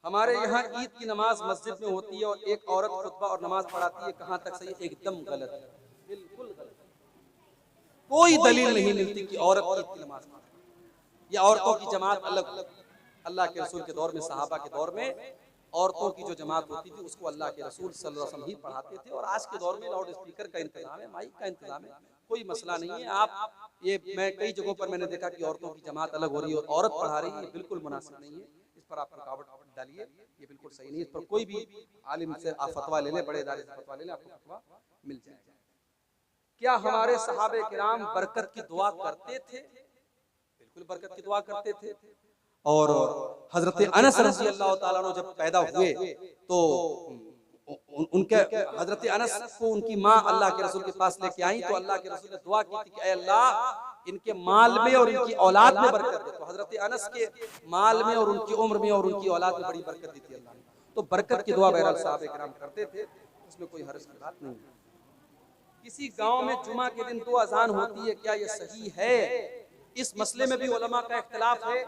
हमारे यहाँ ईद की नमाज मस्जिद में होती है और एक औरत खुतबा और नमाज पढ़ाती है, कहाँ तक सही? एकदम गलत है, बिल्कुल गलत। कोई दलील नहीं मिलती कि औरत ईद की नमाज पढ़े या औरतों की जमात अलग। अल्लाह के रसूल के दौर में, सहाबा के दौर में औरतों की जो जमात होती थी उसको अल्लाह के रसूल सल्लल्लाहु अलैहि वसल्लम ही पढ़ाते थे। और आज के दौर में लाउड स्पीकर का इंतजाम है, माइक का इंतजाम है, कोई मसला नहीं है। आप ये मैं कई जगहों पर मैंने देखा कि औरतों की जमात अलग हो रही है और औरत पढ़ा रही है, ये बिल्कुल मुनासिब नहीं है। इस पर आप रुकावट डालिए, ये बिल्कुल सही नहीं है। इस पर कोई भी आलिम से आप फतवा ले लें, बड़े इदारे से फतवा ले लें, आपको फतवा मिल जाएगा। क्या हमारे सहाबे किराम बरकत की दुआ करते थे? बिल्कुल बरकत की दुआ करते थे। और हजरत अनस रज़ी अल्लाह ताला अन्हु जब पैदा हुए तो उनके हजरत अनस को उनकी माँ अल्लाह के रसूल के पास लेके आई, तो अल्लाह के रसूल ने दुआ की थी कि ऐ अल्लाह इनके माल में और इनकी औलाद में बरकत दे। तो हजरत अनस के माल में और उनकी उम्र में और उनकी औलाद में बड़ी बरकत दी थी अल्लाह ने। तो बरकत की दुआ बहरहाल सहाबे किराम करते थे, उसमें कोई हर्ज की बात नहीं। किसी गांव में जुमा के दिन 2 अजान होती है, क्या ये सही है? इस मसले में भी उलमा का इख्तिलाफ है,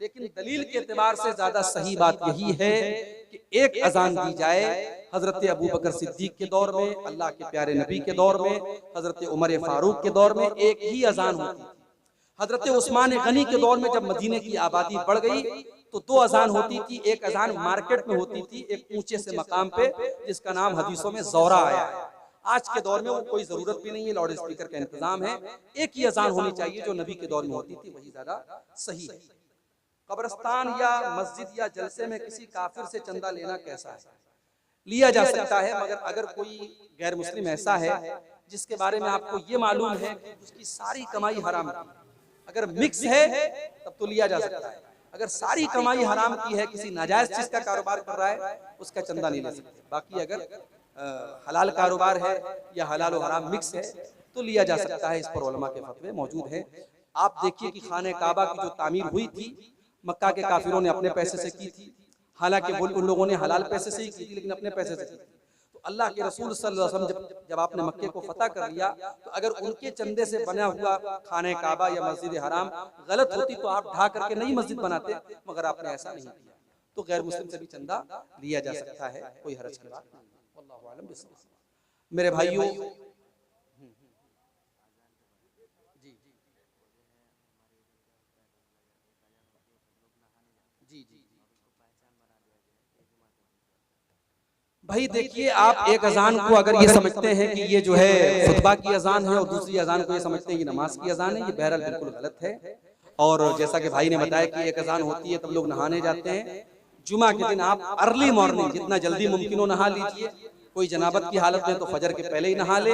लेकिन दलील के एतबार से ज्यादा सही बात यही है कि एक अजान दी जाए। हजरत अबू बकर सिद्दीक के दौर में, अल्लाह के प्यारे नबी के दौर में, हजरत उमर फारूक के दौर में एक ही अजान होती थी। हजरत उस्मान गनी के दौर में जब मदीने की आबादी बढ़ गई तो 2 अजान होती थी। एक अजान मार्केट में होती थी, एक ऊंचे से मकाम पे, जिसका नाम हदीसों में ज़ौरा आया है। आज के दौर में वो कोई जरूरत भी नहीं है, लाउड स्पीकर का इंतजाम है। एक ही अजान होनी चाहिए जो नबी के दौर में होती थी, वही ज्यादा सही है। कब्रिस्तान या मस्जिद या जलसे में किसी काफिर से चंदा लेना कैसा है? लिया जा सकता है, मगर अगर कोई गैर मुस्लिम ऐसा है जिसके बारे में आपको ये मालूम है कि उसकी सारी कमाई हराम की, अगर मिक्स है तब तो लिया जा सकता है। अगर सारी कमाई हराम की है, किसी नाजायज चीज का कारोबार कर रहा है, उसका चंदा नहीं ले सकते। बाकी अगर हलाल कारोबार है या हलाल और हराम मिक्स है तो लिया जा सकता है। इस पर उलमा के फतवे मौजूद हैं। आप देखिए कि खाने काबा की जो तामीर हुई थी मक्का के काफिरों ने अपने पैसे से की थी, हालांकि उन लोगों ने हलाल पैसे से ही की थी लेकिन अपने पैसे से की थी। तो अल्लाह के रसूल सल्लल्लाहु अलैहि वसल्लम जब आपने मक्के को फतह कर लिया तो अगर उनके चंदे से बना हुआ खाने काबा या मस्जिद हराम गलत होती तो आप ढा करके नई मस्जिद बनाते, मगर आपने ऐसा नहीं किया। तो गैर मुस्लिम से भी चंदा लिया जा सकता है, कोई हरज की बात नहीं। अल्लाहु आलम बिस्मिल्लाह। मेरे भाइयों, जी जी भाई देखिए, आप एक अजान को अगर ये समझते हैं कि ये जो है खुतबा की अजान है और दूसरी अजान को ये समझते हैं कि नमाज की अजान है, ये बहरहाल बिल्कुल गलत है। और जैसा कि भाई ने बताया कि एक अजान होती है तब लोग नहाने जाते हैं। जुमा के दिन आप अर्ली मॉर्निंग जितना जल्दी मुमकिन हो नहा लीजिए। कोई जनाबत की हालत में तो फजर के पहले ही नहा ले,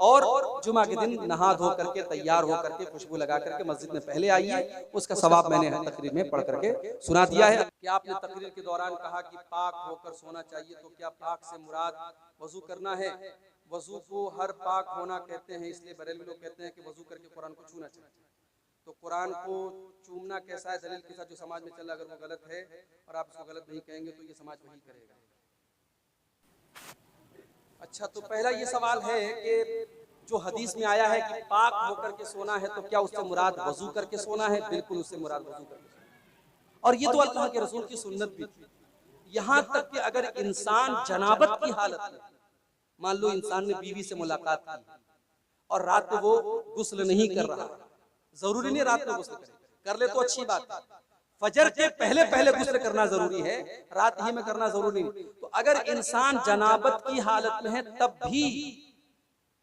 और जुमा के दिन नहा धो करके तैयार हो करके खुशबू लगा करके मस्जिद में पहले आइए। उसका सवाब मैंने तकरीर में पढ़ करके सुना दिया है। क्या आपने तकरीर के दौरान कहा कि पाक होकर सोना चाहिए, तो क्या पाक से मुराद वजू करना है? वजू को हर पाक होना कहते हैं, इसलिए बरेलवी लोग कहते हैं कि वजू करके कुरान को छूना चाहिए। तो कुरान को चूमना कैसा है दलील के साथ? जो समाज में चला, अगर वो गलत है और आप उसको गलत नहीं कहेंगे तो ये समाज वही करेगा। अच्छा, तो पहला ये सवाल है कि जो हदीस में आया है कि पाक होकर के सोना है, तो क्या उससे मुराद वजू करके सोना है? बिल्कुल उससे मुराद वजू करके सोना। और ये तो अल्लाह के रसूल की सुन्नत भी थी। यहाँ तक कि अगर इंसान जनाबत की हालत में, मान लो इंसान ने बीवी से मुलाकात की और रात में वो गुस्ल नहीं कर रहा, जरूरी नहीं रात में गुस्ल करे, कर ले तो अच्छी बात है। फजर के पहले पहले गुस्ल करना जरूरी है, रात ही में करना जरूरी नहीं। तो अगर इंसान जनाबत की हालत में है तब भी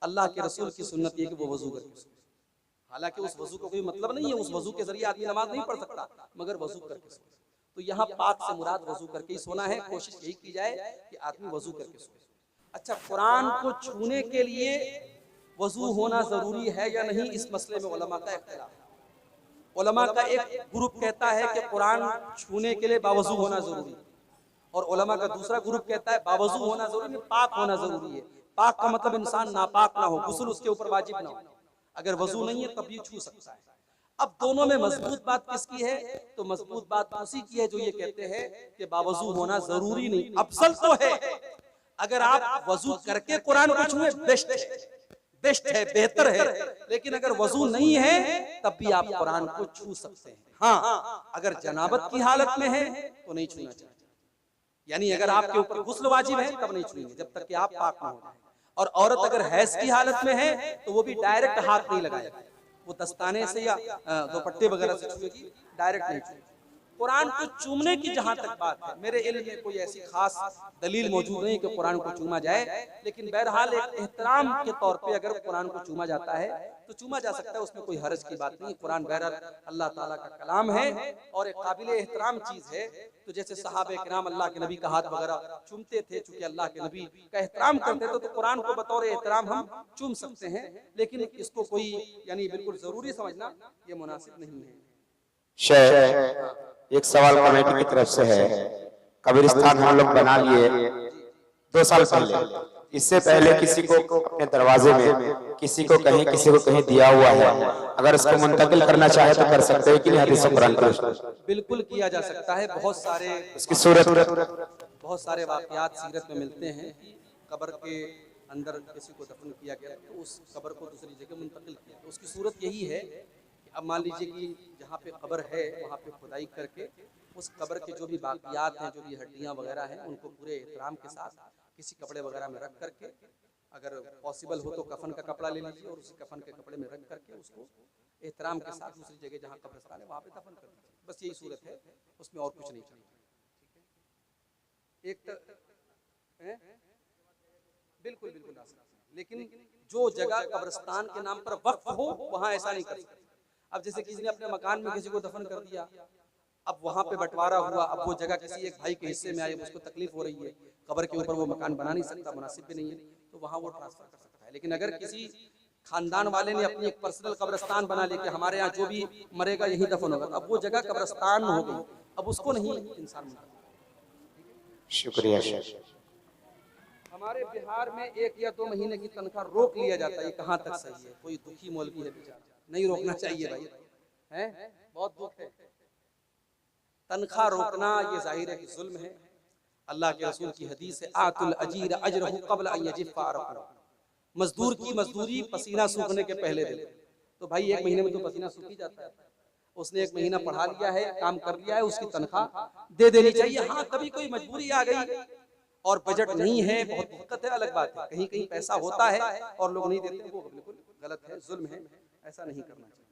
अल्लाह के रसूल की सुन्नत है कि वो वजू करके सोए। हालांकि उस वजू को कोई मतलब नहीं है, उस वजू के जरिए आदमी नमाज नहीं पढ़ सकता, मगर वजू करके सोए। तो यहाँ पाक से मुराद वजू करके ही सोना है। कोशिश यही की जाए कि आदमी वजू करके सोए। अच्छा, कुरान को छूने के लिए वजू होना जरूरी है या नहीं, इस मसले में उलमा का इख्तिलाफ है। उलमा का एक ग्रुप कहता है कि कुरान छूने के लिए बावजू होना जरूरी है, और उलमा का दूसरा ग्रुप कहता है बावजू होना जरूरी नहीं, पाक होना जरूरी है। पाक का मतलब इंसान नापाक ना हो, गुस्ल उसके ऊपर वाजिब ना हो। अगर वजू नहीं है तब ये छू सकता है। अब दोनों में मजबूत बात किसकी है? तो मजबूत बात उसी की है जो ये कहते हैं कि बावजू होना जरूरी नहीं, अफजल तो है। अगर आप वजू करके कुरान को छुए बेस्ट है, बेहतर है। लेकिन अगर वजू नहीं है तब भी आप कुरान को छू सकते हैं। हाँ, अगर जनाबत की हालत में है तो नहीं छूना चाहिए। यानी अगर आपके ऊपर गुस्ल वाजिब है तब नहीं छुएंगे जब तक कि आप पाक ना हो जाए। और औरत अगर हैज की हालत में है तो वो भी डायरेक्ट हाथ नहीं लगाएगी, वो दस्ताने से या दुपट्टे वगैरह से छुएगी, डायरेक्ट नहीं छुएगी। कुरान को चूमने की जहां तक बात है, मेरे इल्म में कोई ऐसी खास दलील मौजूद नहीं कि कुरान को चूमा जाए, लेकिन बहरहाल एक एहतराम के तौर पे अगर कुरान को चूमा जाता है तो चूमा जा सकता है, उसमें कोई हर्ज की बात नहीं। कुरान बहरहाल अल्लाह ताला का कलाम है और एक काबिल एहतराम चीज है। तो जैसे सहाबे किराम अल्लाह के नबी का हाथ वगैरह चूमते थे, चूंकि अल्लाह के नबी का एहतराम करते थे, तो कुरान को बतौर एहतराम हम चूम सकते हैं, लेकिन इसको कोई यानी बिल्कुल जरूरी समझना ये मुनासिब नहीं है। एक सवाल कमेटी की तरफ से है, कब्रिस्तान हम लोग बना लिए 2 साल पहले, इससे पहले किसी को अपने दरवाजे में किसी को कहीं दिया हुआ है, अगर उसको मुंतकिल करना चाहे तो कर सकते हैं कि नहीं? हदीस कुरान पर बिल्कुल किया जा सकता है। बहुत सारे उसकी सूरत, बहुत सारे वाकयात सीरत में मिलते हैं कि कब्र के अंदर किसी को दफन किया गया तो उस कब्र को दूसरी जगह मुंतकिल किया। तो उसकी सूरत यही है कि अब मान लीजिए कि जहाँ पे कब्र है वहाँ पे खुदाई करके उस कब्र के जो भी बाकियात हैं, जो भी हड्डियाँ वगैरह हैं, उनको पूरे एहतराम के साथ किसी कपड़े वगैरह में रख करके, अगर पॉसिबल हो तो कफन का कपड़ा ले लीजिए और उसी कफन के कपड़े में रख करके उसको एहतराम के साथ दूसरी जगह जहाँ कब्रिस्तान है वहाँ पे दफन कर दीजिए। बस यही सूरत है, उसमें और कुछ नहीं चाहिए। एक बिल्कुल बिल्कुल आ सकते हैं, लेकिन जो जगह कब्रिस्तान के नाम पर वक्फ हो वहाँ ऐसा नहीं कर सकते। अब जैसे किसी ने अपने मकान में किसी को दफन कर दिया, अब वहाँ पे बंटवारा हुआ, अब वो जगह किसी एक भाई के हिस्से में आई, उसको तकलीफ हो रही है, कब्र के ऊपर वो मकान बना नहीं सकता, मुनासिब भी नहीं है, तो वहाँ वो ट्रांसफर कर सकता है। लेकिन अगर किसी खानदान वाले ने अपनी एक पर्सनल कब्रिस्तान बना ली कि हमारे यहाँ जो भी मरेगा यही दफन होगा, तो अब वो जगह कब्रिस्तान हो गई, अब उसको नहीं इंसान। शुक्रिया। हमारे बिहार में 1 या 2 महीने की तनख्वाह रोक लिया जाता है, ये कहाँ तक सही है? कोई दुखी मौलवी है बेचारा, नहीं रोकना चाहिए भाई, है बहुत दुख है। तनख्वाह रोकना ये जाहिर है कि जुल्म है। अल्लाह के रसूल की हदीस है, आतुल अजीर अजरहु क़ब्ल अन यजिफ़ अरक़ुहु, मजदूर की मजदूरी पसीना सूखने के पहले दे। तो भाई 1 महीने में तो पसीना सूख ही जाता है, उसने 1 महीना पढ़ा लिया है, काम कर लिया है, उसकी तनख्वाह दे देनी चाहिए। हाँ, कभी कोई मजबूरी आ गई और बजट नहीं है, बहुत दिक्कत है, अलग बात है। कहीं कहीं पैसा होता है और लोग नहीं देते, वो बिल्कुल गलत है, जुल्म है, ऐसा नहीं करना चाहिए।